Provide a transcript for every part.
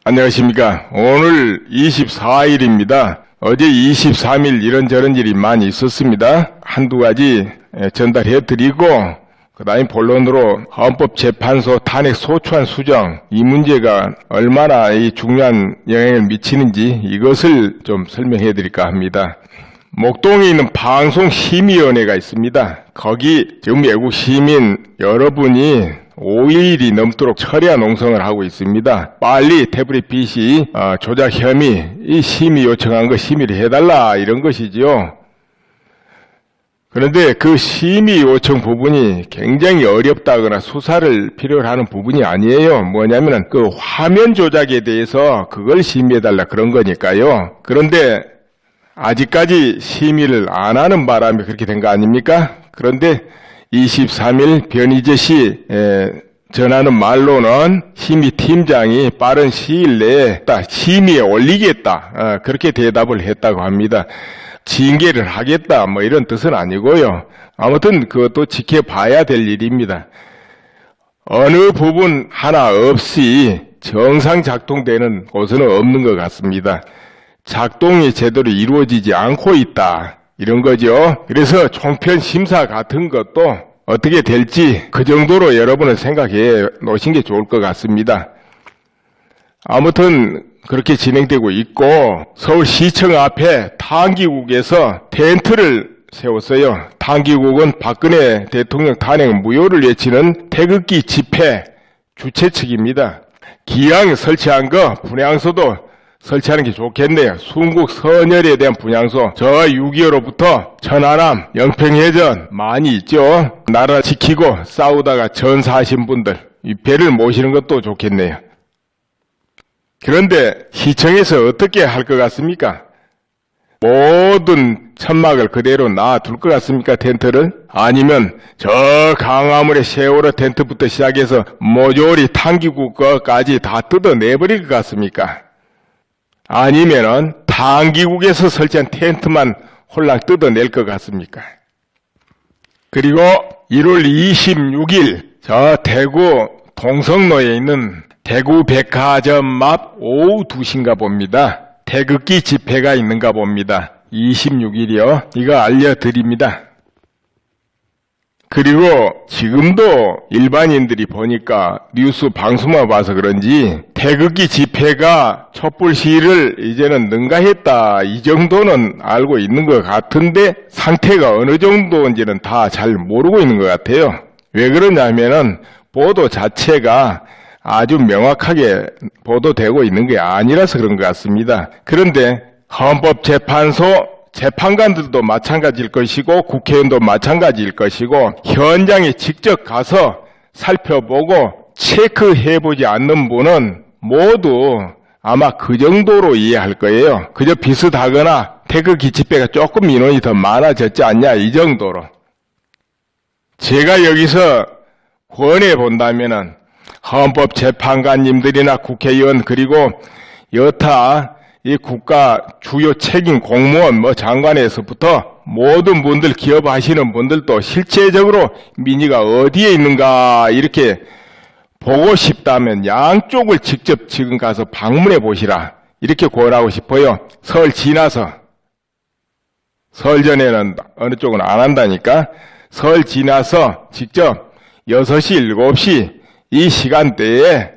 안녕하십니까. 오늘 24일입니다. 어제 23일 이런저런 일이 많이 있었습니다. 한두 가지 전달해 드리고 그 다음에 본론으로 헌법재판소 탄핵 소추안 수정 이 문제가 얼마나 중요한 영향을 미치는지 이것을 좀 설명해 드릴까 합니다. 목동에 있는 방송심의위원회가 있습니다. 거기 지금 외국 시민 여러분이 5일이 넘도록 철야 농성을 하고 있습니다. 빨리 태블릿 PC 조작 혐의 이 심의 요청한 거 심의를 해달라 이런 것이지요. 그런데 그 심의 요청 부분이 굉장히 어렵다거나 수사를 필요로 하는 부분이 아니에요. 뭐냐면은 그 화면 조작에 대해서 그걸 심의해달라 그런 거니까요. 그런데 아직까지 심의를 안 하는 바람에 그렇게 된 거 아닙니까? 그런데 23일 변희재 씨 전하는 말로는 심의팀장이 빠른 시일 내에 심의에 올리겠다 그렇게 대답을 했다고 합니다. 징계를 하겠다 뭐 이런 뜻은 아니고요. 아무튼 그것도 지켜봐야 될 일입니다. 어느 부분 하나 없이 정상 작동되는 곳은 없는 것 같습니다. 작동이 제대로 이루어지지 않고 있다 이런 거죠. 그래서 총편 심사 같은 것도 어떻게 될지 그 정도로 여러분은 생각해 놓으신 게 좋을 것 같습니다. 아무튼 그렇게 진행되고 있고 서울시청 앞에 탄기국에서 텐트를 세웠어요. 탄기국은 박근혜 대통령 탄핵 무효를 외치는 태극기 집회 주최 측입니다. 기왕 설치한 거 분향소도 설치하는 게 좋겠네요. 순국 선열에 대한 분향소 저 6.25로부터 천안함, 영평해전 많이 있죠. 나라 지키고 싸우다가 전사하신 분들 이 배를 모시는 것도 좋겠네요. 그런데 시청에서 어떻게 할 것 같습니까? 모든 천막을 그대로 놔둘 것 같습니까? 텐트를? 아니면 저 강화물의 세월호 텐트부터 시작해서 모조리 탄기국 거까지 다 뜯어내버릴 것 같습니까? 아니면은 탄기국에서 설치한 텐트만 홀랑 뜯어낼 것 같습니까? 그리고 1월 26일 저 대구 동성로에 있는 대구 백화점 앞 오후 2시인가 봅니다. 태극기 집회가 있는가 봅니다. 26일이요. 이거 알려드립니다. 그리고 지금도 일반인들이 보니까 뉴스 방송만 봐서 그런지 태극기 집회가 촛불 시위를 이제는 능가했다 이 정도는 알고 있는 것 같은데 상태가 어느 정도인지는 다 잘 모르고 있는 것 같아요. 왜 그러냐면은 보도 자체가 아주 명확하게 보도되고 있는 게 아니라서 그런 것 같습니다. 그런데 헌법재판소 재판관들도 마찬가지일 것이고 국회의원도 마찬가지일 것이고 현장에 직접 가서 살펴보고 체크해보지 않는 분은 모두 아마 그 정도로 이해할 거예요. 그저 비슷하거나 태극기 집회가 조금 인원이 더 많아졌지 않냐 이 정도로. 제가 여기서 권해본다면은 헌법재판관님들이나 국회의원 그리고 여타 이 국가 주요 책임 공무원 장관에서부터 모든 분들 기업하시는 분들도 실제적으로 민의가 어디에 있는가 이렇게 보고 싶다면 양쪽을 직접 지금 가서 방문해 보시라 이렇게 권하고 싶어요. 설 지나서 설 전에는 어느 쪽은 안 한다니까 설 지나서 직접 6시 7시 이 시간대에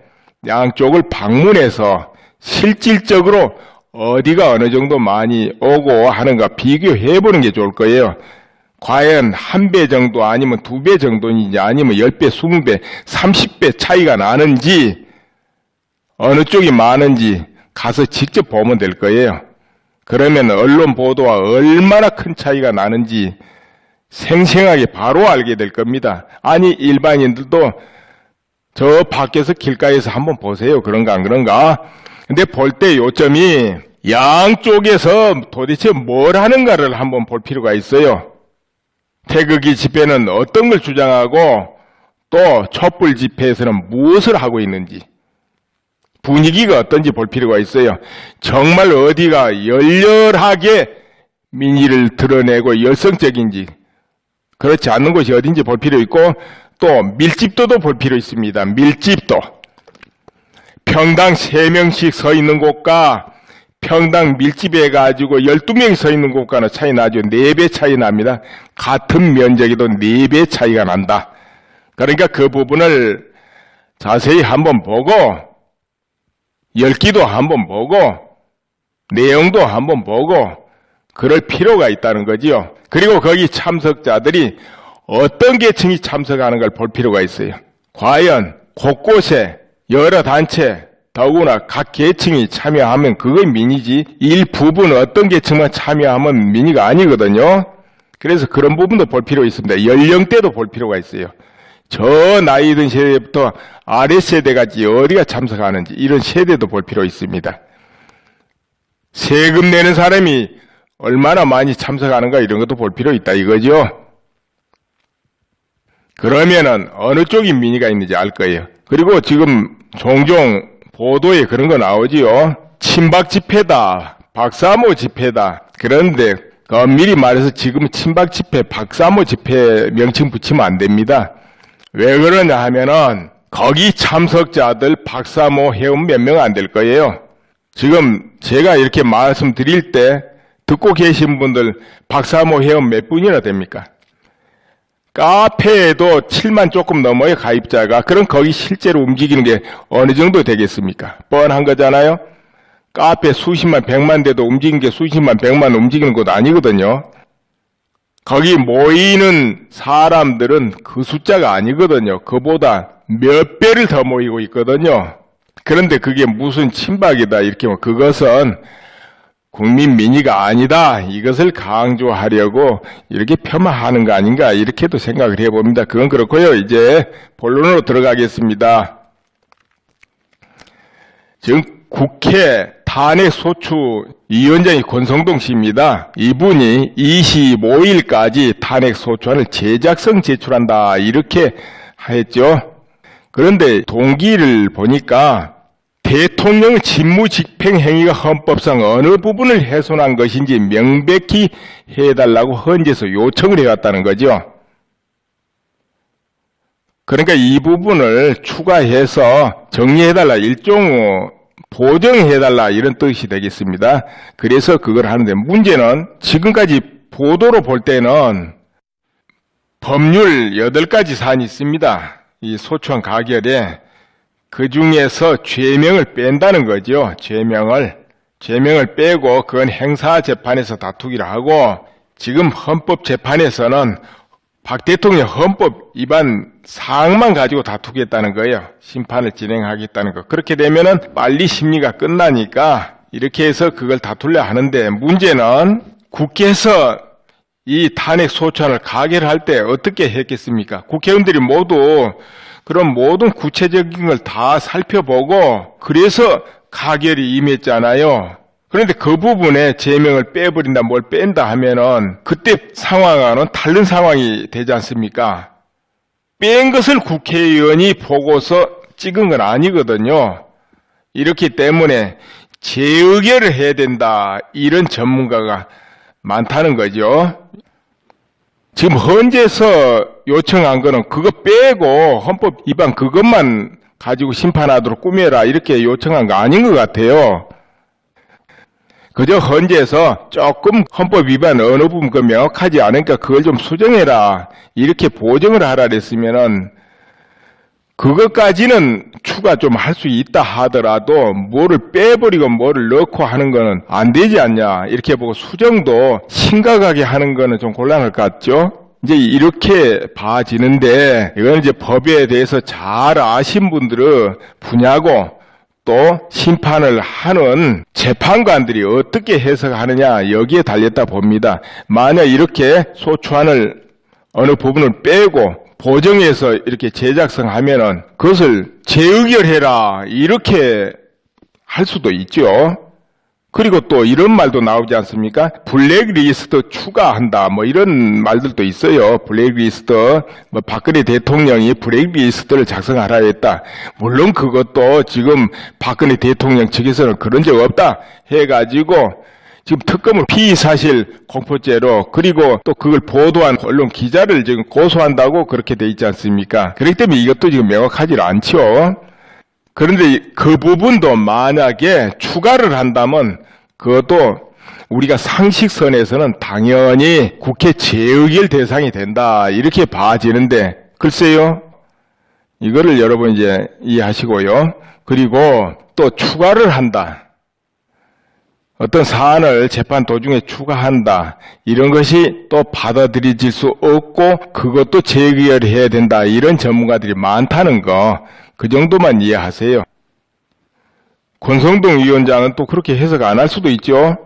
양쪽을 방문해서 실질적으로 어디가 어느 정도 많이 오고 하는가 비교해보는 게 좋을 거예요. 과연 1배 정도 아니면 2배 정도인지 아니면 10배, 20배, 30배 차이가 나는지 어느 쪽이 많은지 가서 직접 보면 될 거예요. 그러면 언론 보도와 얼마나 큰 차이가 나는지 생생하게 바로 알게 될 겁니다. 아니 일반인들도 저 밖에서 길가에서 한번 보세요. 그런가 안 그런가? 근데 볼 때 요점이 양쪽에서 도대체 뭘 하는가를 한번 볼 필요가 있어요. 태극기 집회는 어떤 걸 주장하고 또 촛불 집회에서는 무엇을 하고 있는지 분위기가 어떤지 볼 필요가 있어요. 정말 어디가 열렬하게 민의를 드러내고 열성적인지 그렇지 않는 곳이 어딘지 볼 필요 있고 또 밀집도도 볼 필요 있습니다. 밀집도. 평당 3명씩 서 있는 곳과 평당 밀집해 가지고 12명이 서 있는 곳과는 차이 나죠. 4배 차이 납니다. 같은 면적에도 4배 차이가 난다. 그러니까 그 부분을 자세히 한번 보고 열기도 한번 보고 내용도 한번 보고 그럴 필요가 있다는 거지요. 그리고 거기 참석자들이 어떤 계층이 참석하는 걸 볼 필요가 있어요. 과연 곳곳에 여러 단체 더구나 각 계층이 참여하면 그게 민의지 일부분 어떤 계층만 참여하면 민의가 아니거든요. 그래서 그런 부분도 볼 필요가 있습니다. 연령대도 볼 필요가 있어요. 저 나이 든 세대부터 아랫세대까지 어디가 참석하는지 이런 세대도 볼 필요 있습니다. 세금 내는 사람이 얼마나 많이 참석하는가 이런 것도 볼 필요 있다 이거죠. 그러면은 어느 쪽이 민의가 있는지 알 거예요. 그리고 지금 종종 보도에 그런 거 나오지요. 친박 집회다, 박사모 집회다. 그런데 미리 말해서 지금 친박 집회, 박사모 집회 명칭 붙이면 안 됩니다. 왜 그러냐 하면은 거기 참석자들 박사모 회원 몇 명 안 될 거예요. 지금 제가 이렇게 말씀드릴 때 듣고 계신 분들 박사모 회원 몇 분이나 됩니까? 카페에도 7만 조금 넘어요, 가입자가. 그럼 거기 실제로 움직이는 게 어느 정도 되겠습니까? 뻔한 거잖아요? 카페 수십만, 백만 돼도 움직이는 게 수십만, 백만 움직이는 것도 아니거든요. 거기 모이는 사람들은 그 숫자가 아니거든요. 그보다 몇 배를 더 모이고 있거든요. 그런데 그게 무슨 친박이다, 이렇게 하면 그것은 국민 민의가 아니다. 이것을 강조하려고 이렇게 폄하하는 거 아닌가 이렇게도 생각을 해봅니다. 그건 그렇고요. 이제 본론으로 들어가겠습니다. 지금 국회 탄핵소추위원장이 권성동 씨입니다. 이분이 25일까지 탄핵소추안을 제작성 제출한다 이렇게 했죠. 그런데 동기를 보니까 대통령 직무집행 행위가 헌법상 어느 부분을 훼손한 것인지 명백히 해달라고 헌재에서 요청을 해왔다는 거죠. 그러니까 이 부분을 추가해서 정리해달라, 일종 보정해달라 이런 뜻이 되겠습니다. 그래서 그걸 하는데 문제는 지금까지 보도로 볼 때는 법률 8가지 사안이 있습니다. 이 소추안 가결에 그 중에서 죄명을 뺀다는 거죠. 죄명을 빼고 그건 행사재판에서 다투기를 하고 지금 헌법재판에서는 박 대통령 헌법 위반 사항만 가지고 다투겠다는 거예요. 심판을 진행하겠다는 거. 그렇게 되면은 빨리 심리가 끝나니까 이렇게 해서 그걸 다투려 하는데 문제는 국회에서 이 탄핵 소추안을 가결할 때 어떻게 했겠습니까? 국회의원들이 모두 그런 모든 구체적인 걸 다 살펴보고 그래서 가결이 임했잖아요. 그런데 그 부분에 죄명을 빼버린다 뭘 뺀다 하면은 그때 상황과는 다른 상황이 되지 않습니까? 뺀 것을 국회의원이 보고서 찍은 건 아니거든요. 이렇기 때문에 재의결을 해야 된다 이런 전문가가 많다는 거죠. 지금 헌재에서 요청한 거는 그거 빼고 헌법 위반 그것만 가지고 심판하도록 꾸며라 이렇게 요청한 거 아닌 것 같아요. 그저 헌재에서 조금 헌법 위반 어느 부분 그 명확하지 않으니까 그걸 좀 수정해라 이렇게 보정을 하라 그랬으면은 그것까지는 추가 좀 할 수 있다 하더라도 뭐를 빼버리고 뭐를 넣고 하는 거는 안 되지 않냐 이렇게 보고 수정도 심각하게 하는 거는 좀 곤란할 것 같죠. 이제 이렇게 봐지는데 이건 이제 법에 대해서 잘 아신 분들은 분야고 또 심판을 하는 재판관들이 어떻게 해석하느냐 여기에 달렸다 봅니다. 만약 이렇게 소추안을 어느 부분을 빼고 보정해서 이렇게 제작성하면은 그것을 재의결해라 이렇게 할 수도 있죠. 그리고 또 이런 말도 나오지 않습니까? 블랙리스트 추가한다 뭐 이런 말들도 있어요. 블랙리스트 뭐 박근혜 대통령이 블랙리스트를 작성하라 했다. 물론 그것도 지금 박근혜 대통령 측에서는 그런 적 없다 해가지고 지금 특검을 피의사실 공포죄로 그리고 또 그걸 보도한 언론 기자를 지금 고소한다고 그렇게 돼 있지 않습니까? 그렇기 때문에 이것도 지금 명확하지 않죠. 그런데 그 부분도 만약에 추가를 한다면 그것도 우리가 상식선에서는 당연히 국회 재의결 대상이 된다 이렇게 봐지는데 글쎄요. 이거를 여러분 이제 이해하시고요. 그리고 또 추가를 한다. 어떤 사안을 재판 도중에 추가한다. 이런 것이 또 받아들여질 수 없고 그것도 재의결해야 된다. 이런 전문가들이 많다는 거. 그 정도만 이해하세요. 권성동 위원장은 또 그렇게 해석 안 할 수도 있죠.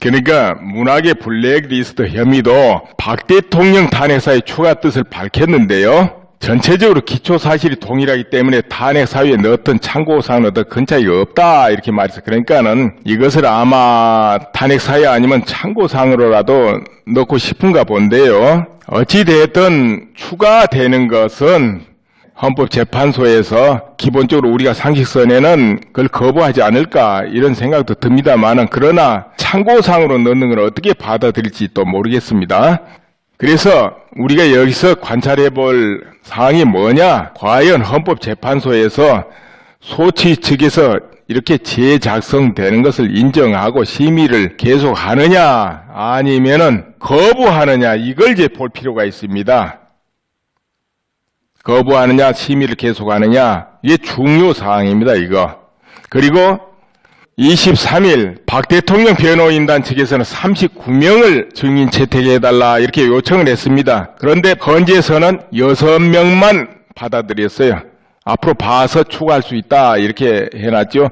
그러니까 문학의 블랙리스트 혐의도 박 대통령 탄핵사의 추가 뜻을 밝혔는데요. 전체적으로 기초사실이 동일하기 때문에 탄핵사유에 넣었던 참고사항은 어떤 큰 차이가 없다 이렇게 말해서 그러니까는 이것을 아마 탄핵사유 아니면 참고사항으로라도 넣고 싶은가 본데요. 어찌됐든 추가되는 것은 헌법재판소에서 기본적으로 우리가 상식선에는 그걸 거부하지 않을까 이런 생각도 듭니다만은 그러나 참고사항으로 넣는 걸 어떻게 받아들일지 또 모르겠습니다. 그래서 우리가 여기서 관찰해 볼 사항이 뭐냐? 과연 헌법재판소에서 소치 측에서 이렇게 재작성되는 것을 인정하고 심의를 계속하느냐 아니면은 거부하느냐 이걸 이제 볼 필요가 있습니다. 거부하느냐 심의를 계속하느냐 이게 중요 사항입니다. 이거. 그리고 23일 박 대통령 변호인단 측에서는 39명을 증인 채택해달라 이렇게 요청을 했습니다. 그런데 헌재에서는 6명만 받아들였어요. 앞으로 봐서 추가할 수 있다 이렇게 해놨죠.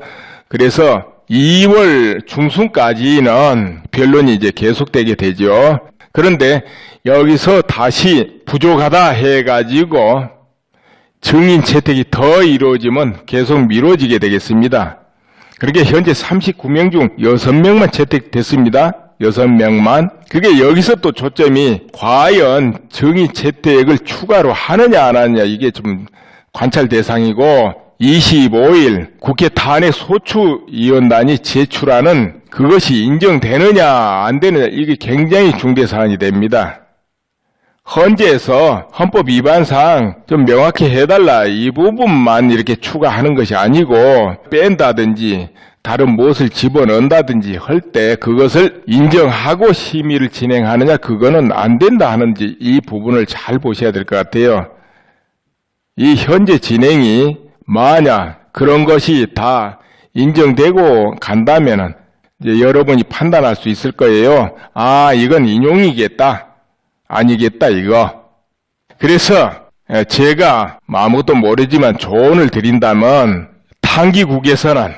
그래서 2월 중순까지는 변론이 이제 계속되게 되죠. 그런데 여기서 다시 부족하다 해가지고 증인 채택이 더 이루어지면 계속 미뤄지게 되겠습니다. 그렇게 현재 39명 중 6명만 채택됐습니다. 6명만. 그게 여기서 또 초점이 과연 증인 채택을 추가로 하느냐 안 하느냐 이게 좀 관찰 대상이고 25일 국회 탄핵소추위원단이 제출하는 그것이 인정되느냐 안 되느냐 이게 굉장히 중대 사안이 됩니다. 헌재에서 헌법 위반사항 좀 명확히 해달라 이 부분만 이렇게 추가하는 것이 아니고 뺀다든지 다른 무엇을 집어넣는다든지 할 때 그것을 인정하고 심의를 진행하느냐 그거는 안 된다 하는지 이 부분을 잘 보셔야 될 것 같아요. 이 현재 진행이 만약 그런 것이 다 인정되고 간다면은 이제 여러분이 판단할 수 있을 거예요. 아, 이건 인용이겠다. 아니겠다 이거. 그래서 제가 아무것도 모르지만 조언을 드린다면 탄기국에서는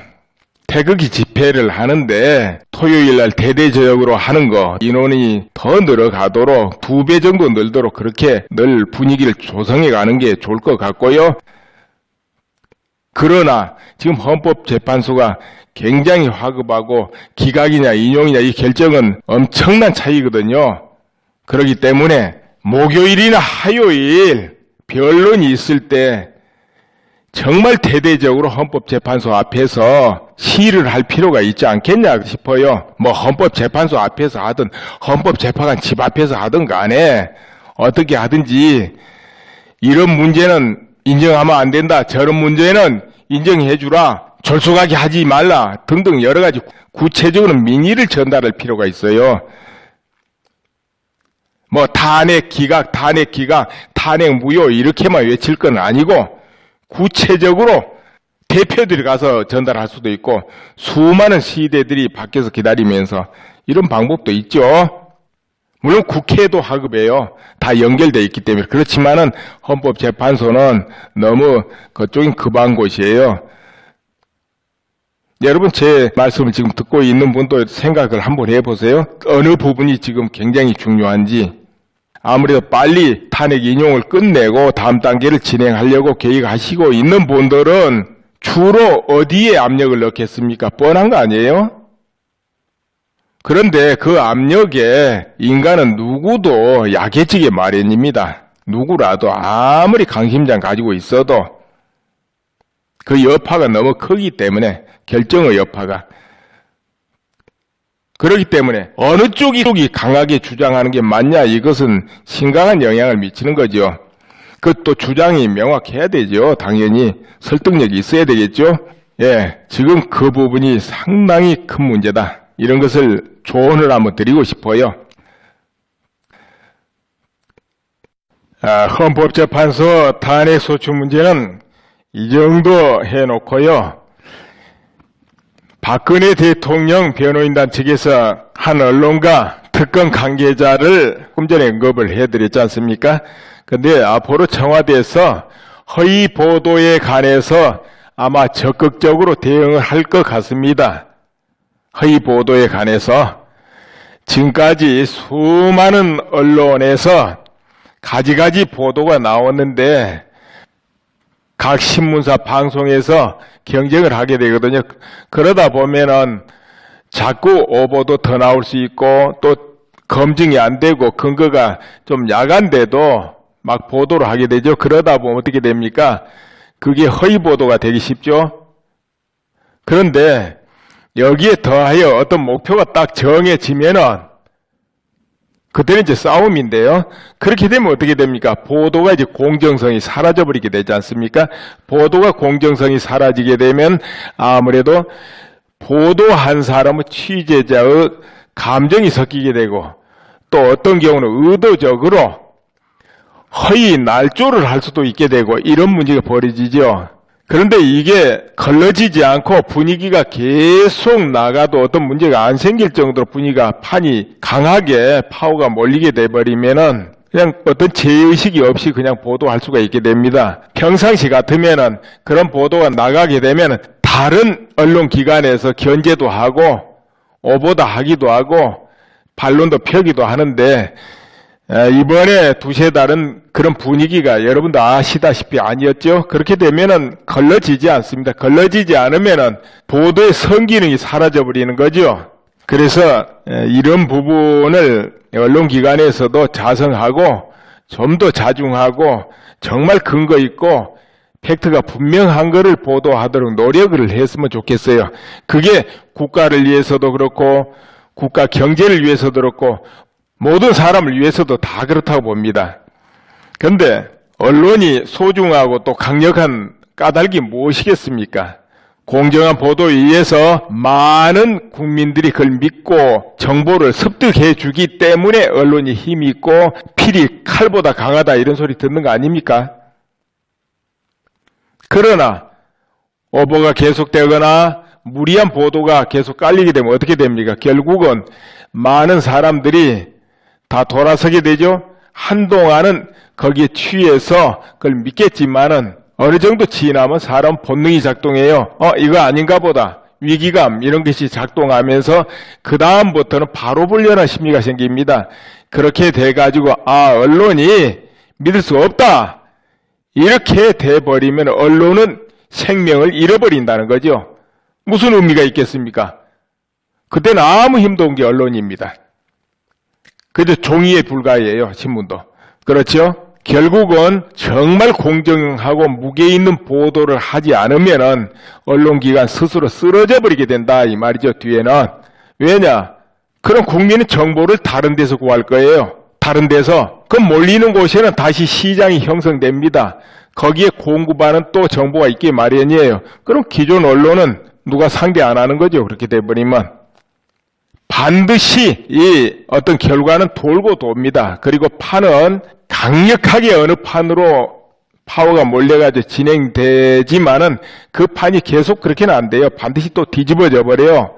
태극기 집회를 하는데 토요일날 대대적으로 하는 거 인원이 더 늘어가도록 2배 정도 늘도록 그렇게 늘 분위기를 조성해 가는 게 좋을 것 같고요. 그러나 지금 헌법재판소가 굉장히 화급하고 기각이냐 인용이냐 이 결정은 엄청난 차이거든요. 그렇기 때문에 목요일이나 화요일 변론이 있을 때 정말 대대적으로 헌법재판소 앞에서 시위를 할 필요가 있지 않겠냐 싶어요. 뭐 헌법재판소 앞에서 하든 헌법재판관 집 앞에서 하든 간에 어떻게 하든지 이런 문제는 인정하면 안 된다. 저런 문제는 인정해 주라. 졸속하게 하지 말라. 등등 여러 가지 구체적으로 민의를 전달할 필요가 있어요. 뭐 탄핵 기각, 탄핵 무효 이렇게만 외칠 건 아니고 구체적으로 대표들이 가서 전달할 수도 있고 수많은 시대들이 밖에서 기다리면서 이런 방법도 있죠. 물론 국회도 하급해요. 다 연결되어 있기 때문에. 그렇지만은 헌법재판소는 너무 그쪽인 급한 곳이에요. 여러분 제 말씀을 지금 듣고 있는 분도 생각을 한번 해보세요. 어느 부분이 지금 굉장히 중요한지. 아무래도 빨리 탄핵 인용을 끝내고 다음 단계를 진행하려고 계획하시고 있는 분들은 주로 어디에 압력을 넣겠습니까? 뻔한 거 아니에요? 그런데 그 압력에 인간은 누구도 약해지게 마련입니다. 누구라도 아무리 강심장 가지고 있어도 그 여파가 너무 크기 때문에 결정의 여파가 그렇기 때문에 어느 쪽이 강하게 주장하는 게 맞냐 이것은 심각한 영향을 미치는 거죠. 그것도 주장이 명확해야 되죠. 당연히 설득력이 있어야 되겠죠. 예, 지금 그 부분이 상당히 큰 문제다. 이런 것을 조언을 한번 드리고 싶어요. 헌법재판소 탄핵소추 문제는 이 정도 해놓고요. 박근혜 대통령 변호인단 측에서 한 언론과 특검 관계자를 좀 전에 언급을 해드렸지 않습니까? 근데 앞으로 청와대에서 허위 보도에 관해서 아마 적극적으로 대응을 할 것 같습니다. 허위 보도에 관해서 지금까지 수많은 언론에서 가지가지 보도가 나왔는데 각 신문사 방송에서 경쟁을 하게 되거든요. 그러다 보면은 자꾸 오보도 더 나올 수 있고 또 검증이 안 되고 근거가 좀 야간데도 막 보도를 하게 되죠. 그러다 보면 어떻게 됩니까? 그게 허위 보도가 되기 쉽죠. 그런데 여기에 더하여 어떤 목표가 딱 정해지면은 그때는 이제 싸움인데요. 그렇게 되면 어떻게 됩니까? 보도가 이제 공정성이 사라져버리게 되지 않습니까? 보도가 공정성이 사라지게 되면 아무래도 보도한 사람의 취재자의 감정이 섞이게 되고 또 어떤 경우는 의도적으로 허위 날조를 할 수도 있게 되고 이런 문제가 벌어지죠. 그런데 이게 걸러지지 않고 분위기가 계속 나가도 어떤 문제가 안 생길 정도로 분위기가 판이 강하게 파워가 몰리게 돼버리면은 그냥 어떤 죄의식이 없이 그냥 보도할 수가 있게 됩니다. 평상시 같으면은 그런 보도가 나가게 되면은 다른 언론기관에서 견제도 하고 오보다 하기도 하고 반론도 펴기도 하는데 이번에 두세 달은 그런 분위기가 여러분도 아시다시피 아니었죠? 그렇게 되면은 걸러지지 않습니다. 걸러지지 않으면은 보도의 성기능이 사라져버리는 거죠. 그래서 이런 부분을 언론기관에서도 자성하고 좀 더 자중하고 정말 근거 있고 팩트가 분명한 것을 보도하도록 노력을 했으면 좋겠어요. 그게 국가를 위해서도 그렇고 국가 경제를 위해서도 그렇고 모든 사람을 위해서도 다 그렇다고 봅니다. 그런데 언론이 소중하고 또 강력한 까닭이 무엇이겠습니까? 공정한 보도에 의해서 많은 국민들이 그걸 믿고 정보를 습득해 주기 때문에 언론이 힘이 있고 필이 칼보다 강하다 이런 소리 듣는 거 아닙니까? 그러나 오보가 계속되거나 무리한 보도가 계속 깔리게 되면 어떻게 됩니까? 결국은 많은 사람들이 다 돌아서게 되죠. 한동안은 거기에 취해서 그걸 믿겠지만은 어느 정도 지나면 사람 본능이 작동해요. 이거 아닌가 보다. 위기감 이런 것이 작동하면서 그 다음부터는 바로 불려는 심리가 생깁니다. 그렇게 돼가지고 언론이 믿을 수 없다. 이렇게 돼버리면 언론은 생명을 잃어버린다는 거죠. 무슨 의미가 있겠습니까? 그때는 아무 힘도 없는 게 언론입니다. 그래도 종이에 불과해요. 신문도. 그렇죠? 결국은 정말 공정하고 무게 있는 보도를 하지 않으면은 언론기관 스스로 쓰러져 버리게 된다 이 말이죠. 뒤에는. 왜냐? 그럼 국민은 정보를 다른 데서 구할 거예요. 다른 데서. 그럼 몰리는 곳에는 다시 시장이 형성됩니다. 거기에 공급하는 또 정보가 있기 마련이에요. 그럼 기존 언론은 누가 상대 안 하는 거죠. 그렇게 돼버리면. 반드시 이 어떤 결과는 돌고 돕니다. 그리고 판은 강력하게 어느 판으로 파워가 몰려가지고 진행되지만은 그 판이 계속 그렇게는 안 돼요. 반드시 또 뒤집어져 버려요.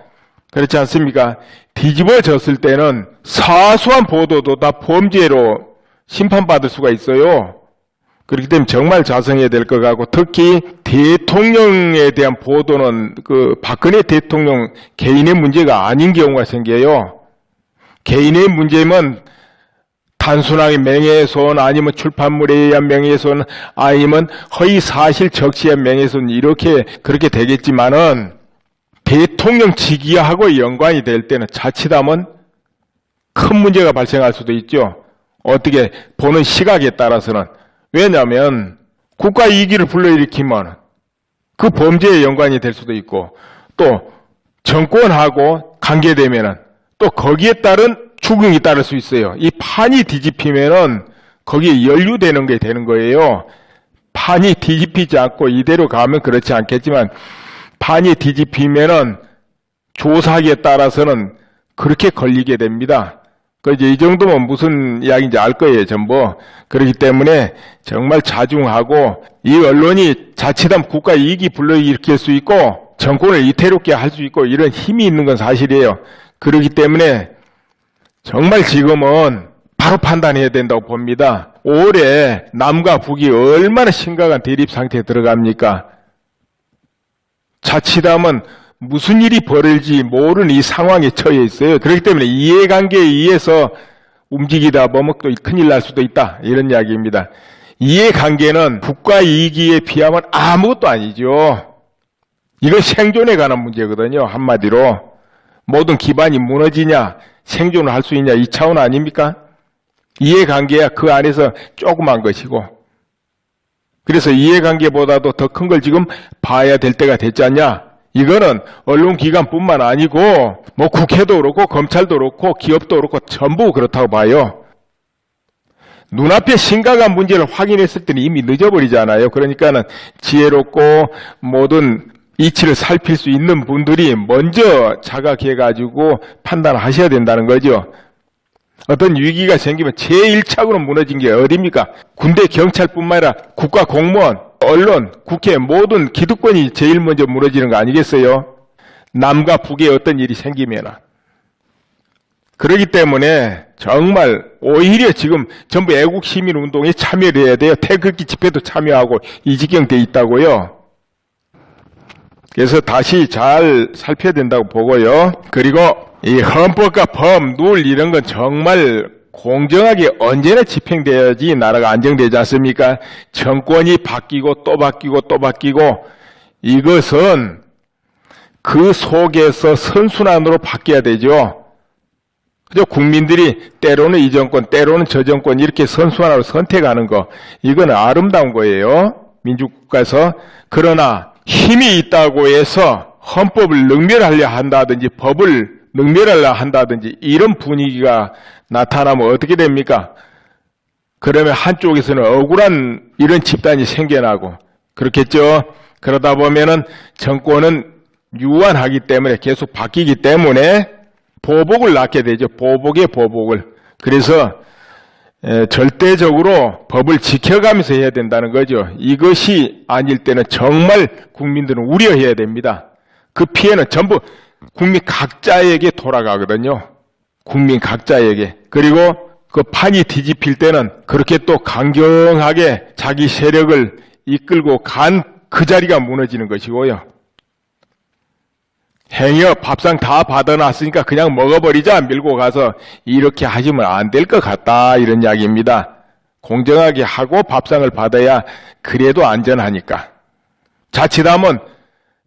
그렇지 않습니까? 뒤집어졌을 때는 사소한 보도도 다 범죄로 심판받을 수가 있어요. 그렇기 때문에 정말 자성해야 될 것 같고 특히 대통령에 대한 보도는 그 박근혜 대통령 개인의 문제가 아닌 경우가 생겨요. 개인의 문제면 단순하게 명예훼손 아니면 출판물에 의한 명예훼손 아니면 허위 사실 적시에 의한 명예훼손 이렇게 그렇게 되겠지만은 대통령 직위하고 연관이 될 때는 자칫하면 큰 문제가 발생할 수도 있죠. 어떻게 보는 시각에 따라서는. 왜냐하면 국가 이익을 불러일으키면 그 범죄에 연관이 될 수도 있고 또 정권하고 관계되면은 또 거기에 따른 추궁이 따를 수 있어요. 이 판이 뒤집히면은 거기에 연루되는 게 되는 거예요. 판이 뒤집히지 않고 이대로 가면 그렇지 않겠지만 판이 뒤집히면은 조사하기에 따라서는 그렇게 걸리게 됩니다. 이제 이 정도면 무슨 이야기인지 알 거예요, 전부. 그렇기 때문에 정말 자중하고 이 언론이 자칫하면 국가 이익이 불러일으킬 수 있고 정권을 위태롭게 할 수 있고 이런 힘이 있는 건 사실이에요. 그렇기 때문에 정말 지금은 바로 판단해야 된다고 봅니다. 올해 남과 북이 얼마나 심각한 대립 상태에 들어갑니까? 자칫하면 무슨 일이 벌어질지 모르는 이 상황에 처해 있어요. 그렇기 때문에 이해관계에 의해서 움직이다 보면 또 큰일 날 수도 있다. 이런 이야기입니다. 이해관계는 국가 이익에 비하면 아무것도 아니죠. 이건 생존에 관한 문제거든요. 한마디로. 모든 기반이 무너지냐, 생존을 할 수 있냐 이 차원 아닙니까? 이해관계야 그 안에서 조그만 것이고. 그래서 이해관계보다도 더 큰 걸 지금 봐야 될 때가 됐지 않냐? 이거는 언론기관뿐만 아니고 뭐 국회도 그렇고 검찰도 그렇고 기업도 그렇고 전부 그렇다고 봐요. 눈앞에 심각한 문제를 확인했을 때는 이미 늦어버리잖아요. 그러니까는 지혜롭고 모든 이치를 살필 수 있는 분들이 먼저 자각해가지고 판단을 하셔야 된다는 거죠. 어떤 위기가 생기면 제일 차으로 무너진 게 어디입니까? 군대, 경찰뿐만 아니라 국가 공무원, 언론, 국회 모든 기득권이 제일 먼저 무너지는 거 아니겠어요? 남과 북에 어떤 일이 생기면. 그렇기 때문에 정말 오히려 지금 전부 애국시민운동에 참여를 해야 돼요. 태극기 집회도 참여하고 이 지경 돼 있다고요. 그래서 다시 잘 살펴야 된다고 보고요. 그리고 이 헌법과 법, 룰 이런 건 정말 공정하게 언제나 집행돼야지 나라가 안정되지 않습니까? 정권이 바뀌고 또 바뀌고 또 바뀌고 이것은 그 속에서 선순환으로 바뀌어야 되죠. 그죠? 국민들이 때로는 이 정권, 때로는 저 정권 이렇게 선순환으로 선택하는 거 이건 아름다운 거예요. 민주국가에서. 그러나 힘이 있다고 해서 헌법을 능멸하려 한다든지 법을 능멸하려 한다든지 이런 분위기가 나타나면 어떻게 됩니까? 그러면 한쪽에서는 억울한 이런 집단이 생겨나고 그렇겠죠. 그러다 보면은 정권은 유한하기 때문에 계속 바뀌기 때문에 보복을 낳게 되죠. 보복의 보복을. 그래서 절대적으로 법을 지켜가면서 해야 된다는 거죠. 이것이 아닐 때는 정말 국민들은 우려해야 됩니다. 그 피해는 전부 국민 각자에게 돌아가거든요. 국민 각자에게. 그리고 그 판이 뒤집힐 때는 그렇게 또 강경하게 자기 세력을 이끌고 간 그 자리가 무너지는 것이고요. 행여 밥상 다 받아놨으니까 그냥 먹어버리자 밀고 가서 이렇게 하시면 안 될 것 같다 이런 이야기입니다. 공정하게 하고 밥상을 받아야 그래도 안전하니까. 자칫하면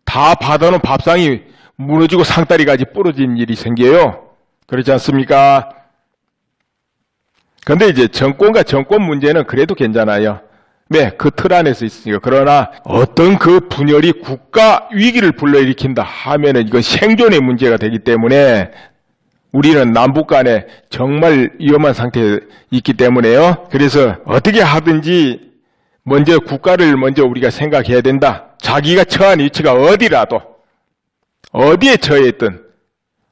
다 받아놓은 밥상이 무너지고 상다리까지 부러진 일이 생겨요. 그렇지 않습니까? 근데 이제 정권과 정권 문제는 그래도 괜찮아요. 네, 그 틀 안에서 있으니까. 그러나 어떤 그 분열이 국가 위기를 불러일으킨다 하면은 이건 생존의 문제가 되기 때문에 우리는 남북 간에 정말 위험한 상태에 있기 때문에요. 그래서 어떻게 하든지 먼저 국가를 먼저 우리가 생각해야 된다. 자기가 처한 위치가 어디라도 어디에 처해 있든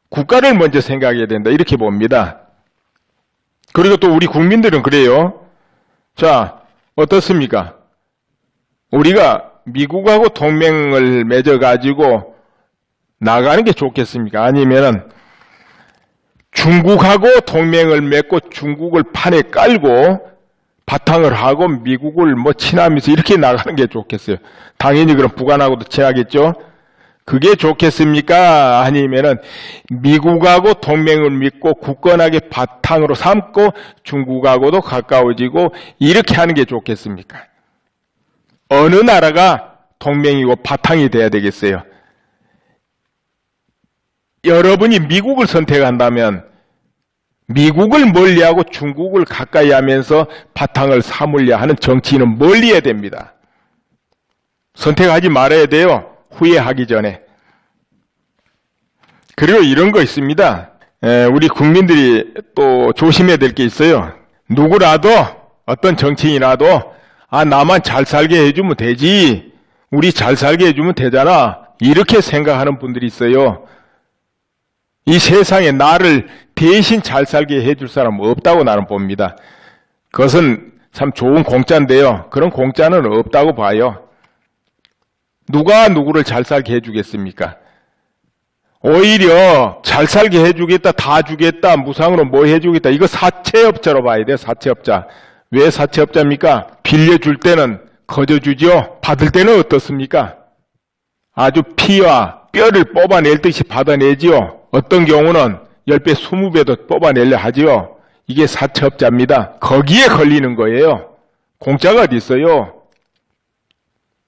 국가를 먼저 생각해야 된다. 이렇게 봅니다. 그리고 또 우리 국민들은 그래요. 자, 어떻습니까? 우리가 미국하고 동맹을 맺어가지고 나가는 게 좋겠습니까? 아니면은 중국하고 동맹을 맺고 중국을 판에 깔고 바탕을 하고 미국을 뭐 친하면서 이렇게 나가는 게 좋겠어요. 당연히 그럼 북한하고도 친하겠죠? 그게 좋겠습니까? 아니면은 미국하고 동맹을 맺고 굳건하게 바탕으로 삼고 중국하고도 가까워지고 이렇게 하는 게 좋겠습니까? 어느 나라가 동맹이고 바탕이 돼야 되겠어요? 여러분이 미국을 선택한다면 미국을 멀리하고 중국을 가까이 하면서 바탕을 삼으려 하는 정치인은 멀리해야 됩니다. 선택하지 말아야 돼요. 후회하기 전에. 그리고 이런 거 있습니다. 우리 국민들이 또 조심해야 될 게 있어요. 누구라도 어떤 정치인이라도 나만 잘 살게 해주면 되지, 우리 잘 살게 해주면 되잖아, 이렇게 생각하는 분들이 있어요. 이 세상에 나를 대신 잘 살게 해줄 사람은 없다고 나는 봅니다. 그것은 참 좋은 공짜인데요, 그런 공짜는 없다고 봐요. 누가 누구를 잘 살게 해주겠습니까? 오히려 잘 살게 해주겠다, 다 주겠다, 무상으로 뭐 해주겠다, 이거 사채업자로 봐야 돼요. 사채업자. 왜 사채업자입니까? 빌려줄 때는 거저주죠. 받을 때는 어떻습니까? 아주 피와 뼈를 뽑아낼 듯이 받아내지요. 어떤 경우는 10배, 20배도 뽑아내려 하지요. 이게 사채업자입니다. 거기에 걸리는 거예요. 공짜가 어디 있어요?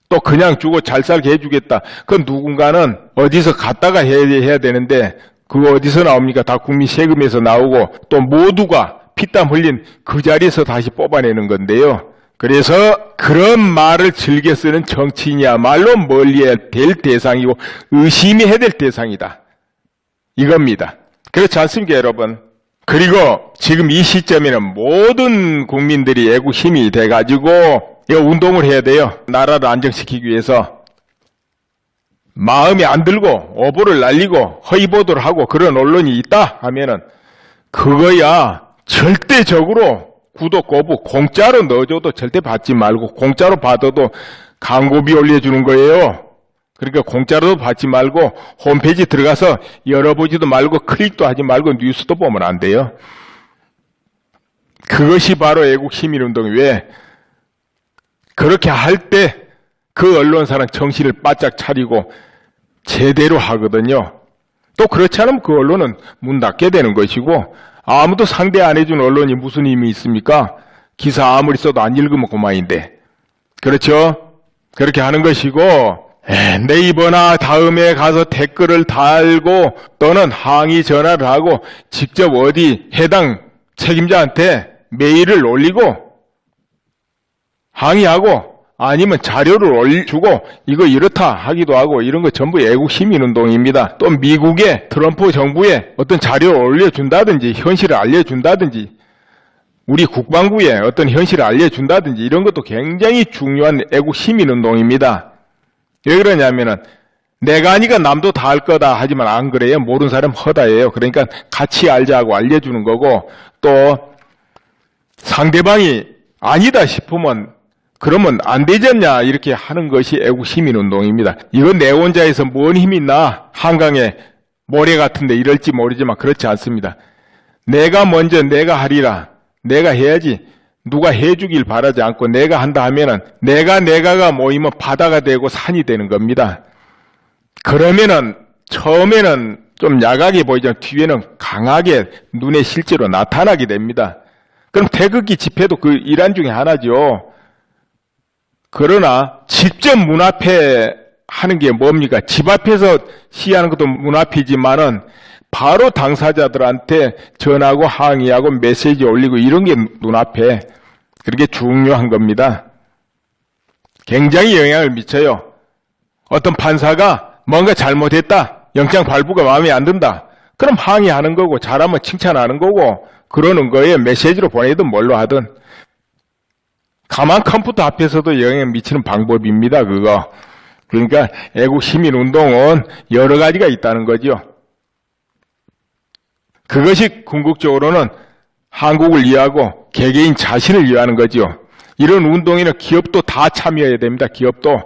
또 그냥 주고 잘 살게 해주겠다. 그건 누군가는 어디서 갖다가 해야 되는데 그거 어디서 나옵니까? 다 국민 세금에서 나오고 또 모두가 피땀 흘린 그 자리에서 다시 뽑아내는 건데요. 그래서 그런 말을 즐겨 쓰는 정치인이야말로 멀리해야 될 대상이고 의심해야 될 대상이다, 이겁니다. 그렇지 않습니까, 여러분? 그리고 지금 이 시점에는 모든 국민들이 애국힘이 돼가지고 이 운동을 해야 돼요. 나라를 안정시키기 위해서. 마음에 안 들고 오보를 날리고 허위보도를 하고 그런 언론이 있다 하면은 그거야 절대적으로 구독, 거부 공짜로 넣어줘도 절대 받지 말고, 공짜로 받아도 광고비 올려주는 거예요. 그러니까 공짜로도 받지 말고 홈페이지 들어가서 열어보지도 말고 클릭도 하지 말고 뉴스도 보면 안 돼요. 그것이 바로 애국시민운동이 왜 그렇게 할 때 그 언론사는 정신을 바짝 차리고 제대로 하거든요. 또 그렇지 않으면 그 언론은 문 닫게 되는 것이고, 아무도 상대 안 해준 언론이 무슨 힘이 있습니까? 기사 아무리 써도 안 읽으면 그만인데. 그렇죠? 그렇게 하는 것이고, 네이버나 다음에 가서 댓글을 달고 또는 항의 전화를 하고 직접 어디 해당 책임자한테 메일을 올리고 항의하고 아니면 자료를 올려주고 이거 이렇다 하기도 하고, 이런 거 전부 애국시민운동입니다. 또 미국의 트럼프 정부에 어떤 자료를 올려준다든지 현실을 알려준다든지 우리 국방부에 어떤 현실을 알려준다든지 이런 것도 굉장히 중요한 애국시민운동입니다. 왜 그러냐면은 내가 아니까 남도 다 알 거다 하지만 안 그래요. 모르는 사람 허다예요. 그러니까 같이 알자고 알려주는 거고, 또 상대방이 아니다 싶으면 그러면 안 되지 않냐 이렇게 하는 것이 애국시민운동입니다. 이건 내 혼자에서 뭔 힘이 있나, 한강에 모래 같은데 이럴지 모르지만 그렇지 않습니다. 내가 먼저 내가 하리라, 내가 해야지 누가 해주길 바라지 않고 내가 한다 하면은 내가가 모이면 바다가 되고 산이 되는 겁니다. 그러면은 처음에는 좀 약하게 보이지만 뒤에는 강하게 눈에 실제로 나타나게 됩니다. 그럼 태극기 집회도 그 일환 중에 하나죠. 그러나 직접 문 앞에 하는 게 뭡니까? 집 앞에서 시위하는 것도 문 앞이지만은 바로 당사자들한테 전하고 항의하고 메시지 올리고 이런 게 눈앞에, 그렇게 중요한 겁니다. 굉장히 영향을 미쳐요. 어떤 판사가 뭔가 잘못했다, 영장 발부가 마음에 안 든다, 그럼 항의하는 거고 잘하면 칭찬하는 거고 그러는 거예요. 메시지로 보내든 뭘로 하든. 가만 컴퓨터 앞에서도 영향을 미치는 방법입니다, 그거. 그러니까 애국시민운동은 여러 가지가 있다는 거죠. 그것이 궁극적으로는 한국을 위하고 개개인 자신을 위하는 거죠. 이런 운동에는 기업도 다 참여해야 됩니다. 기업도.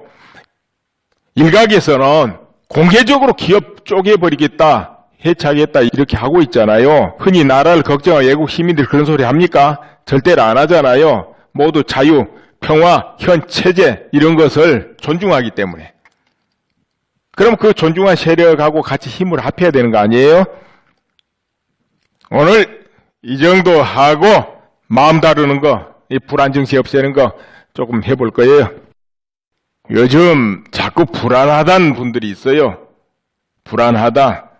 일각에서는 공개적으로 기업 쪼개버리겠다, 해체하겠다 이렇게 하고 있잖아요. 흔히 나라를 걱정하고 애국 시민들이 그런 소리 합니까? 절대로 안 하잖아요. 모두 자유, 평화, 현 체제 이런 것을 존중하기 때문에. 그럼 그 존중한 세력하고 같이 힘을 합해야 되는 거 아니에요? 오늘 이 정도 하고 마음 다루는 거, 이 불안정시 없애는 거 조금 해볼 거예요. 요즘 자꾸 불안하다는 분들이 있어요. 불안하다.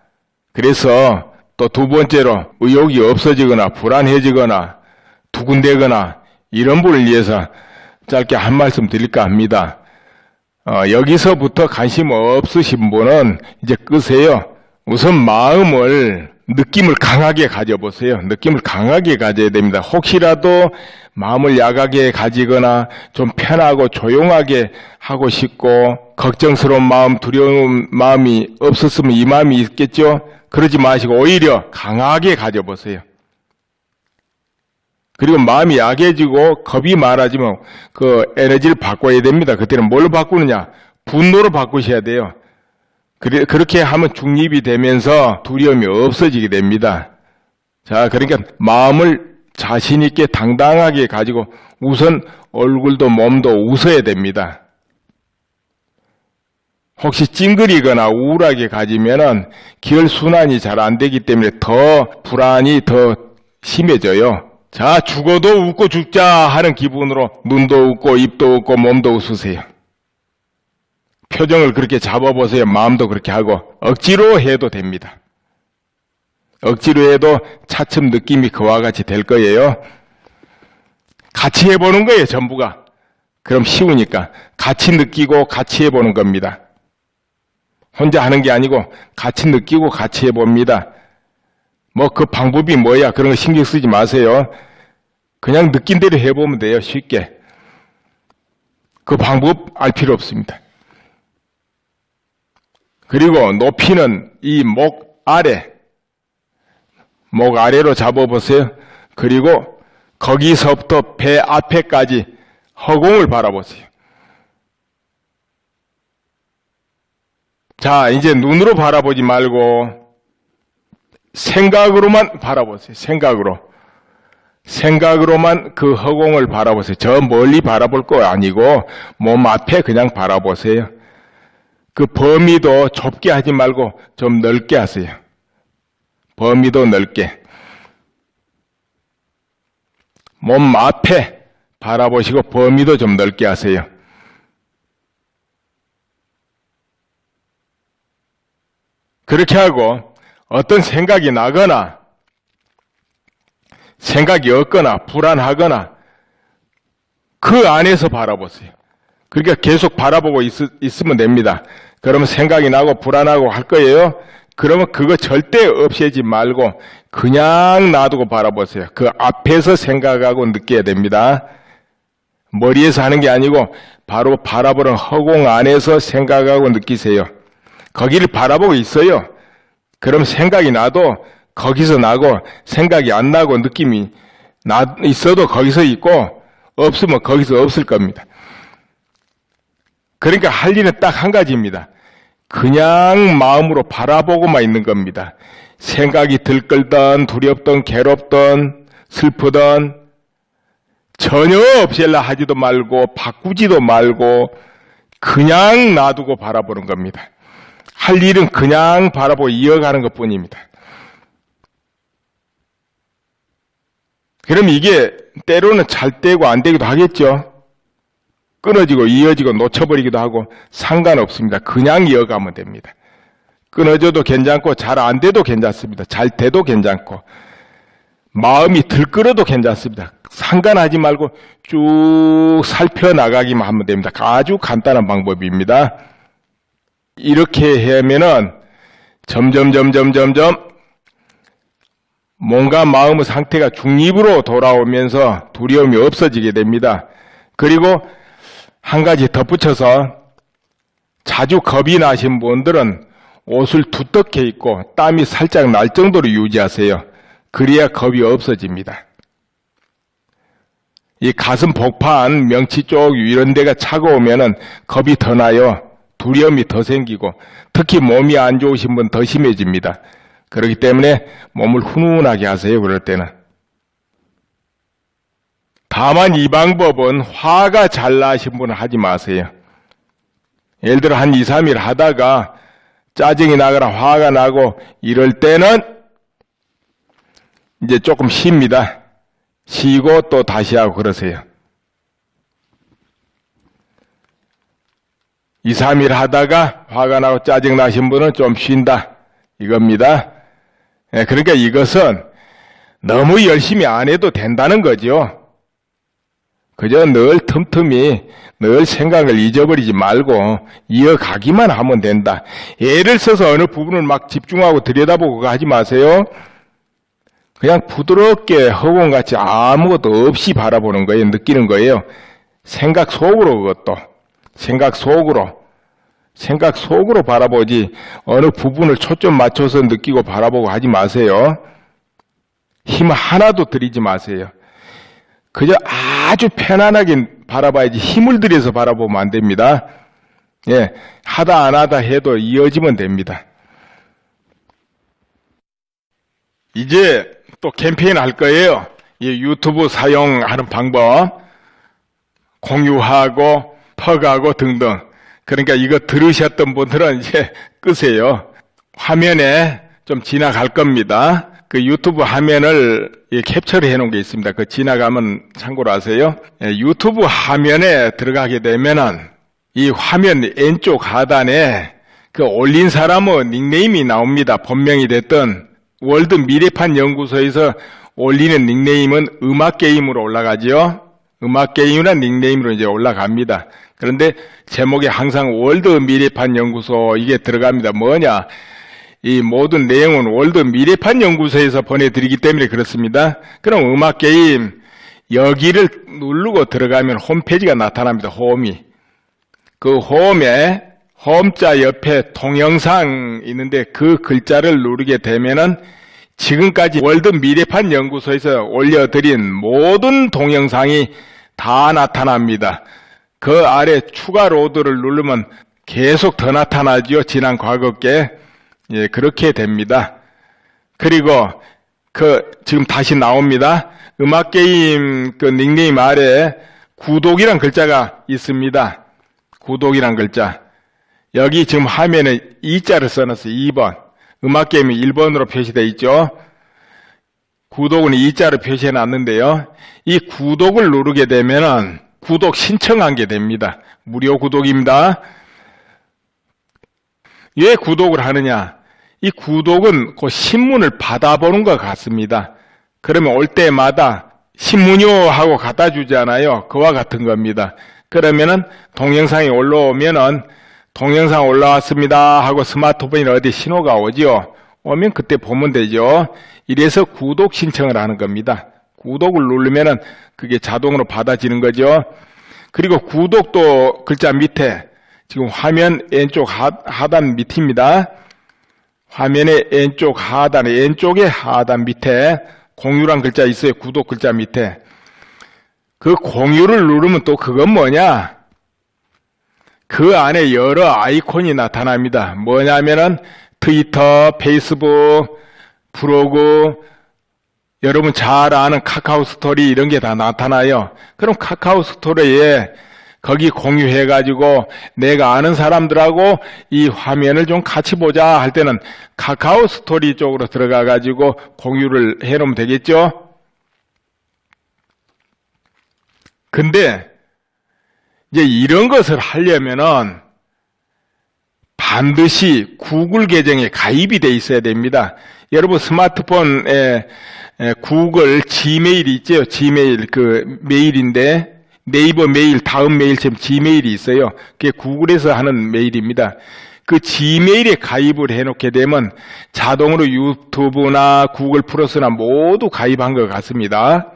그래서 또 두 번째로 의욕이 없어지거나 불안해지거나 두근대거나 이런 분을 위해서 짧게 한 말씀 드릴까 합니다. 여기서부터 관심 없으신 분은 이제 끄세요. 우선 마음을, 느낌을 강하게 가져보세요. 느낌을 강하게 가져야 됩니다. 혹시라도 마음을 약하게 가지거나 좀 편하고 조용하게 하고 싶고 걱정스러운 마음, 두려운 마음이 없었으면 이 마음이 있겠죠? 그러지 마시고 오히려 강하게 가져보세요. 그리고 마음이 약해지고 겁이 많아지면 그 에너지를 바꿔야 됩니다. 그때는 뭘로 바꾸느냐? 분노로 바꾸셔야 돼요. 그렇게 하면 중립이 되면서 두려움이 없어지게 됩니다. 자, 그러니까 마음을 자신 있게 당당하게 가지고 우선 얼굴도 몸도 웃어야 됩니다. 혹시 찡그리거나 우울하게 가지면은 기혈순환이 잘 안 되기 때문에 더 불안이 더 심해져요. 자, 죽어도 웃고 죽자 하는 기분으로 눈도 웃고 입도 웃고 몸도 웃으세요. 표정을 그렇게 잡아보세요. 마음도 그렇게 하고 억지로 해도 됩니다. 억지로 해도 차츰 느낌이 그와 같이 될 거예요. 같이 해보는 거예요, 전부가. 그럼 쉬우니까 같이 느끼고 같이 해보는 겁니다. 혼자 하는 게 아니고 같이 느끼고 같이 해봅니다. 뭐 그 방법이 뭐야 그런 거 신경 쓰지 마세요. 그냥 느낀 대로 해보면 돼요. 쉽게. 그 방법 알 필요 없습니다. 그리고 높이는 이 목 아래로 잡아보세요. 그리고 거기서부터 배 앞에까지 허공을 바라보세요. 자, 이제 눈으로 바라보지 말고 생각으로만 바라보세요. 생각으로만 그 허공을 바라보세요. 저 멀리 바라볼 거 아니고 몸 앞에 그냥 바라보세요. 그 범위도 좁게 하지 말고 좀 넓게 하세요. 범위도 넓게. 몸 앞에 바라보시고 범위도 좀 넓게 하세요. 그렇게 하고 어떤 생각이 나거나 생각이 없거나 불안하거나 그 안에서 바라보세요. 그러니까 계속 바라보고 있으면 됩니다. 그러면 생각이 나고 불안하고 할 거예요. 그러면 그거 절대 없애지 말고 그냥 놔두고 바라보세요. 그 앞에서 생각하고 느껴야 됩니다. 머리에서 하는 게 아니고 바로 바라보는 허공 안에서 생각하고 느끼세요. 거기를 바라보고 있어요. 그럼 생각이 나도 거기서 나고 생각이 안 나고 느낌이 있어도 거기서 있고 없으면 거기서 없을 겁니다. 그러니까 할 일은 딱 한 가지입니다. 그냥 마음으로 바라보고만 있는 겁니다. 생각이 들끓던 두렵던 괴롭던 슬프던 전혀 없앨라 하지도 말고 바꾸지도 말고 그냥 놔두고 바라보는 겁니다. 할 일은 그냥 바라보고 이어가는 것뿐입니다. 그럼 이게 때로는 잘 되고 안 되기도 하겠죠. 끊어지고 이어지고 놓쳐버리기도 하고 상관없습니다. 그냥 이어가면 됩니다. 끊어져도 괜찮고 잘 안 돼도 괜찮습니다. 잘 돼도 괜찮고 마음이 들끓어도 괜찮습니다. 상관하지 말고 쭉 살펴나가기만 하면 됩니다. 아주 간단한 방법입니다. 이렇게 하면은 점점 몸과 마음의 상태가 중립으로 돌아오면서 두려움이 없어지게 됩니다. 그리고 한 가지 덧붙여서 자주 겁이 나신 분들은 옷을 두텁게 입고 땀이 살짝 날 정도로 유지하세요. 그래야 겁이 없어집니다. 이 가슴 복판, 명치 쪽 이런 데가 차가우면은 겁이 더 나요. 두려움이 더 생기고 특히 몸이 안 좋으신 분 더 심해집니다. 그렇기 때문에 몸을 훈훈하게 하세요. 그럴 때는. 다만 이 방법은 화가 잘 나신 분은 하지 마세요. 예를 들어 한 2, 3일 하다가 짜증이 나거나 화가 나고 이럴 때는 이제 조금 쉽니다. 쉬고 또 다시 하고 그러세요. 2, 3일 하다가 화가 나고 짜증 나신 분은 좀 쉰다. 이겁니다. 그러니까 이것은 너무 열심히 안 해도 된다는 거죠. 그저 늘 틈틈이 늘 생각을 잊어버리지 말고 이어가기만 하면 된다. 예를 써서 어느 부분을 막 집중하고 들여다보고 하지 마세요. 그냥 부드럽게 허공같이 아무것도 없이 바라보는 거예요. 느끼는 거예요. 생각 속으로 그것도. 생각 속으로 바라보지 어느 부분을 초점 맞춰서 느끼고 바라보고 하지 마세요. 힘 하나도 들이지 마세요. 그저 아주 편안하게 바라봐야지 힘을 들여서 바라보면 안 됩니다. 예, 하다 안 하다 해도 이어지면 됩니다. 이제 또 캠페인 할 거예요. 이 유튜브 사용하는 방법, 공유하고 퍼가고 등등. 그러니까 이거 들으셨던 분들은 이제 끄세요. 화면에 좀 지나갈 겁니다. 그 유튜브 화면을 캡처를 해놓은 게 있습니다. 그 지나가면 참고로 하세요. 유튜브 화면에 들어가게 되면은 이 화면 왼쪽 하단에 그 올린 사람의 닉네임이 나옵니다. 본명이 됐던 월드 미래판 연구소에서 올리는 닉네임은 음악게임으로 올라가죠. 음악게임이라는 닉네임으로 이제 올라갑니다. 그런데 제목에 항상 월드 미래판 연구소 이게 들어갑니다. 뭐냐? 이 모든 내용은 월드 미래판 연구소에서 보내드리기 때문에 그렇습니다. 그럼 음악게임 여기를 누르고 들어가면 홈페이지가 나타납니다. 홈이. 그 홈에 홈자 옆에 동영상 있는데 그 글자를 누르게 되면은 지금까지 월드 미래판 연구소에서 올려드린 모든 동영상이 다 나타납니다. 그 아래 추가 로드를 누르면 계속 더 나타나죠. 지난 과거께. 예, 그렇게 됩니다. 그리고 지금 다시 나옵니다. 음악게임 그 닉네임 아래 구독이란 글자가 있습니다. 구독이란 글자. 여기 지금 화면에 2자를 써놨어요. 2번. 음악게임이 1번으로 표시되어 있죠. 구독은 2자로 표시해 놨는데요. 이 구독을 누르게 되면은 구독 신청한 게 됩니다. 무료 구독입니다. 왜 구독을 하느냐? 이 구독은 그 신문을 받아보는 것 같습니다. 그러면 올 때마다 신문요 하고 갖다 주잖아요. 그와 같은 겁니다. 그러면은 동영상이 올라오면은 동영상 올라왔습니다 하고 스마트폰이 어디 신호가 오죠. 오면 그때 보면 되죠. 이래서 구독 신청을 하는 겁니다. 구독을 누르면은 그게 자동으로 받아지는 거죠. 그리고 구독도 글자 밑에 지금 화면 왼쪽 하단 밑입니다. 화면의 왼쪽 하단, 왼쪽의 하단 밑에 공유란 글자 있어요. 구독 글자 밑에. 그 공유를 누르면 또 그건 뭐냐? 그 안에 여러 아이콘이 나타납니다. 뭐냐면은 트위터, 페이스북, 블로그, 여러분 잘 아는 카카오 스토리 이런 게 다 나타나요. 그럼 카카오 스토리에 거기 공유해가지고 내가 아는 사람들하고 이 화면을 좀 같이 보자 할 때는 카카오 스토리 쪽으로 들어가가지고 공유를 해놓으면 되겠죠? 근데 이제 이런 것을 하려면은 반드시 구글 계정에 가입이 돼 있어야 됩니다. 여러분 스마트폰에 구글 지메일이 있죠? 지메일 그 메일인데 네이버 메일, 다음 메일처럼 지메일이 있어요. 그게 구글에서 하는 메일입니다. 그 지메일에 가입을 해놓게 되면 자동으로 유튜브나 구글 플러스나 모두 가입한 것 같습니다.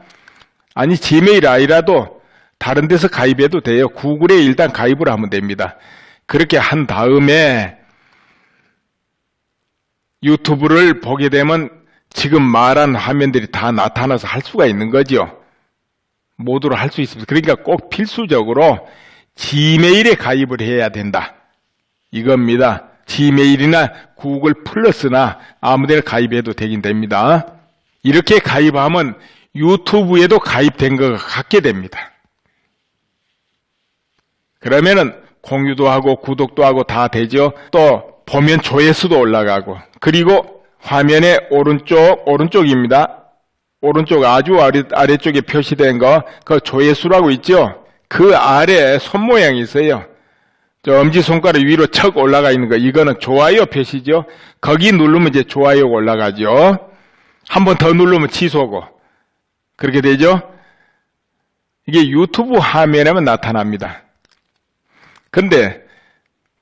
아니 지메일 아니라도 다른 데서 가입해도 돼요. 구글에 일단 가입을 하면 됩니다. 그렇게 한 다음에 유튜브를 보게 되면 지금 말한 화면들이 다 나타나서 할 수가 있는 거죠. 모두로 할 수 있습니다. 그러니까 꼭 필수적으로 지메일에 가입을 해야 된다. 이겁니다. 지메일이나 구글 플러스나 아무데나 가입해도 되긴 됩니다. 이렇게 가입하면 유튜브에도 가입된 것 같게 됩니다. 그러면은 공유도 하고 구독도 하고 다 되죠. 또 보면 조회수도 올라가고 그리고 화면의 오른쪽입니다. 오른쪽 아주 아래쪽에 표시된 거, 그 조회수라고 있죠? 그 아래 손 모양이 있어요. 저 엄지손가락 위로 척 올라가 있는 거, 이거는 좋아요 표시죠? 거기 누르면 이제 좋아요가 올라가죠? 한 번 더 누르면 취소고. 그렇게 되죠? 이게 유튜브 화면에만 나타납니다. 근데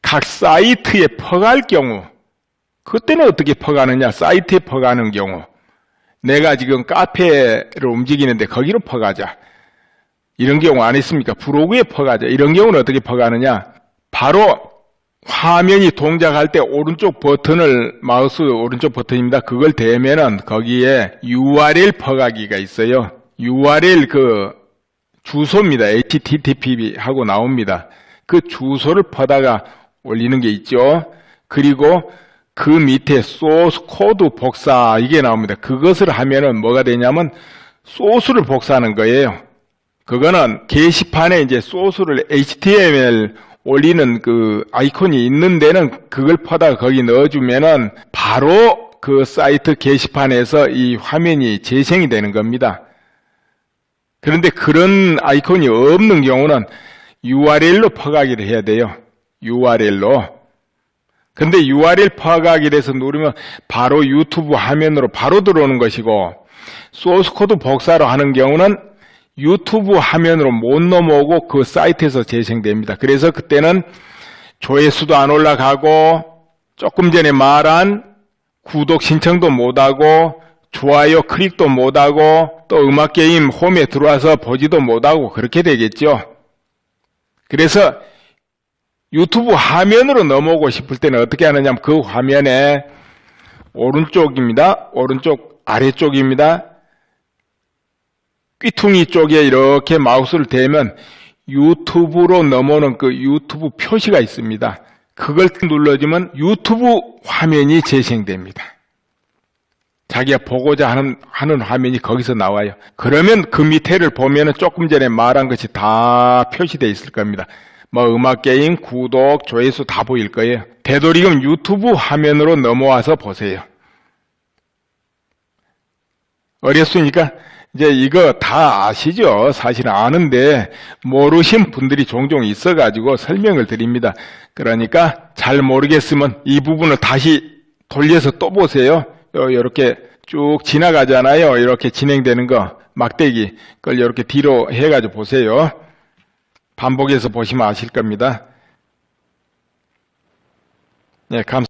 각 사이트에 퍼갈 경우, 그때는 어떻게 퍼가느냐? 사이트에 퍼가는 경우. 내가 지금 카페를 움직이는데 거기로 퍼가자. 이런 경우 안 있습니까? 블로그에 퍼가자. 이런 경우는 어떻게 퍼가느냐? 바로 화면이 동작할 때 오른쪽 버튼을, 마우스 오른쪽 버튼입니다. 그걸 대면은 거기에 URL 퍼가기가 있어요. URL 그 주소입니다. HTTP 하고 나옵니다. 그 주소를 퍼다가 올리는 게 있죠. 그리고 그 밑에 소스 코드 복사 이게 나옵니다. 그것을 하면은 뭐가 되냐면 소스를 복사하는 거예요. 그거는 게시판에 이제 소스를 HTML 올리는 그 아이콘이 있는 데는 그걸 퍼다가 거기 넣어주면은 바로 그 사이트 게시판에서 이 화면이 재생이 되는 겁니다. 그런데 그런 아이콘이 없는 경우는 URL로 퍼가기를 해야 돼요. URL로. 근데 URL 퍼가기를 해서 누르면 바로 유튜브 화면으로 바로 들어오는 것이고, 소스 코드 복사로 하는 경우는 유튜브 화면으로 못 넘어오고 그 사이트에서 재생됩니다. 그래서 그때는 조회수도 안 올라가고, 조금 전에 말한 구독 신청도 못하고, 좋아요 클릭도 못하고, 또 음악게임 홈에 들어와서 보지도 못하고 그렇게 되겠죠. 그래서 유튜브 화면으로 넘어오고 싶을 때는 어떻게 하느냐 하면 그 화면에 오른쪽입니다. 오른쪽 아래쪽입니다. 삐퉁이 쪽에 이렇게 마우스를 대면 유튜브로 넘어오는 그 유튜브 표시가 있습니다. 그걸 눌러주면 유튜브 화면이 재생됩니다. 자기가 보고자 하는 화면이 거기서 나와요. 그러면 그 밑에를 보면은 조금 전에 말한 것이 다 표시되어 있을 겁니다. 뭐 음악게임, 구독, 조회수 다 보일 거예요. 되도록이면 유튜브 화면으로 넘어와서 보세요. 어렸으니까 이제 이거 다 아시죠? 사실은 아는데 모르신 분들이 종종 있어가지고 설명을 드립니다. 그러니까 잘 모르겠으면 이 부분을 다시 돌려서 또 보세요. 이렇게 쭉 지나가잖아요. 이렇게 진행되는 거, 막대기. 그걸 이렇게 뒤로 해가지고 보세요. 반복해서 보시면 아실 겁니다. 네, 감사합니다.